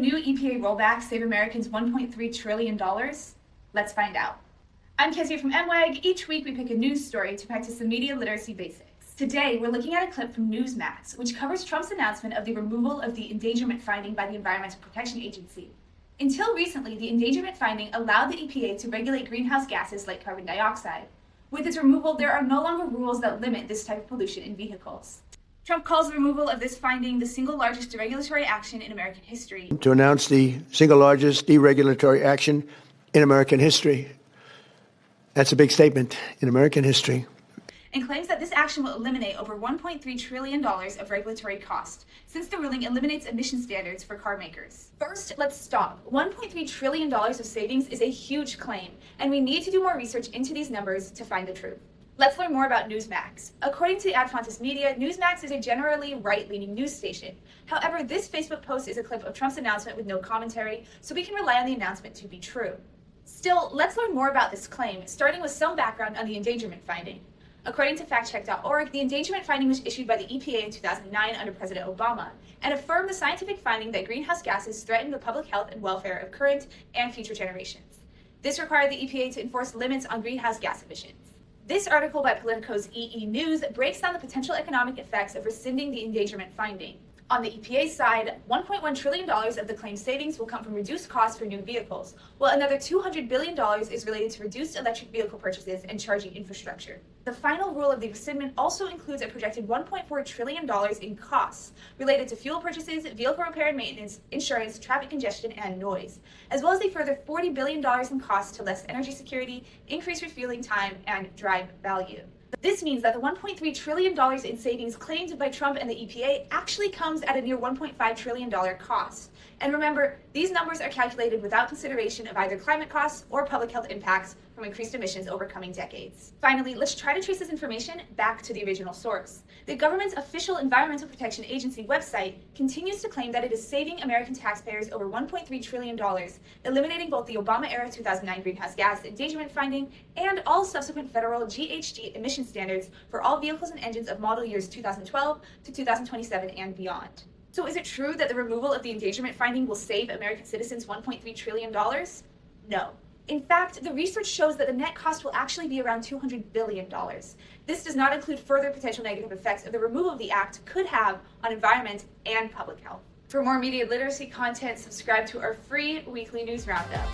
new EPA rollback save Americans $1.3 trillion? Let's find out. I'm Kezia from MWAG. Each week we pick a news story to practice the media literacy basics. Today we're looking at a clip from Newsmax, which covers Trump's announcement of the removal of the endangerment finding by the Environmental Protection Agency. Until recently, the endangerment finding allowed the EPA to regulate greenhouse gases like carbon dioxide. With its removal, there are no longer rules that limit this type of pollution in vehicles. Trump calls the removal of this finding the single largest deregulatory action in American history. To announce the single largest deregulatory action in American history. That's a big statement, in American history. And claims that this action will eliminate over $1.3 trillion of regulatory cost, since the ruling eliminates emission standards for car makers. First, let's stop. $1.3 trillion of savings is a huge claim, and we need to do more research into these numbers to find the truth. Let's learn more about Newsmax. According to Ad Fontes Media, Newsmax is a generally right-leaning news station. However, this Facebook post is a clip of Trump's announcement with no commentary, so we can rely on the announcement to be true. Still, let's learn more about this claim, starting with some background on the endangerment finding. According to factcheck.org, the endangerment finding was issued by the EPA in 2009 under President Obama and affirmed the scientific finding that greenhouse gases threaten the public health and welfare of current and future generations. This required the EPA to enforce limits on greenhouse gas emissions. This article by Politico's EE News breaks down the potential economic effects of rescinding the endangerment finding. On the EPA side, $1.1 trillion of the claimed savings will come from reduced costs for new vehicles, while another $200 billion is related to reduced electric vehicle purchases and charging infrastructure. The final rule of the rescindment also includes a projected $1.4 trillion in costs related to fuel purchases, vehicle repair and maintenance, insurance, traffic congestion, and noise, as well as a further $40 billion in costs to less energy security, increased refueling time, and drive value. This means that the $1.3 trillion in savings claimed by Trump and the EPA actually comes at a near $1.5 trillion cost. And remember, these numbers are calculated without consideration of either climate costs or public health impacts from increased emissions over coming decades. Finally, let's try to trace this information back to the original source. The government's official Environmental Protection Agency website continues to claim that it is saving American taxpayers over $1.3 trillion, eliminating both the Obama-era 2009 greenhouse gas endangerment finding and all subsequent federal GHG emission standards for all vehicles and engines of model years 2012 to 2027 and beyond. So is it true that the removal of the endangerment finding will save American citizens $1.3 trillion? No. In fact, the research shows that the net cost will actually be around $200 billion. This does not include further potential negative effects of the removal of the act could have on environment and public health. For more media literacy content, subscribe to our free weekly news roundup.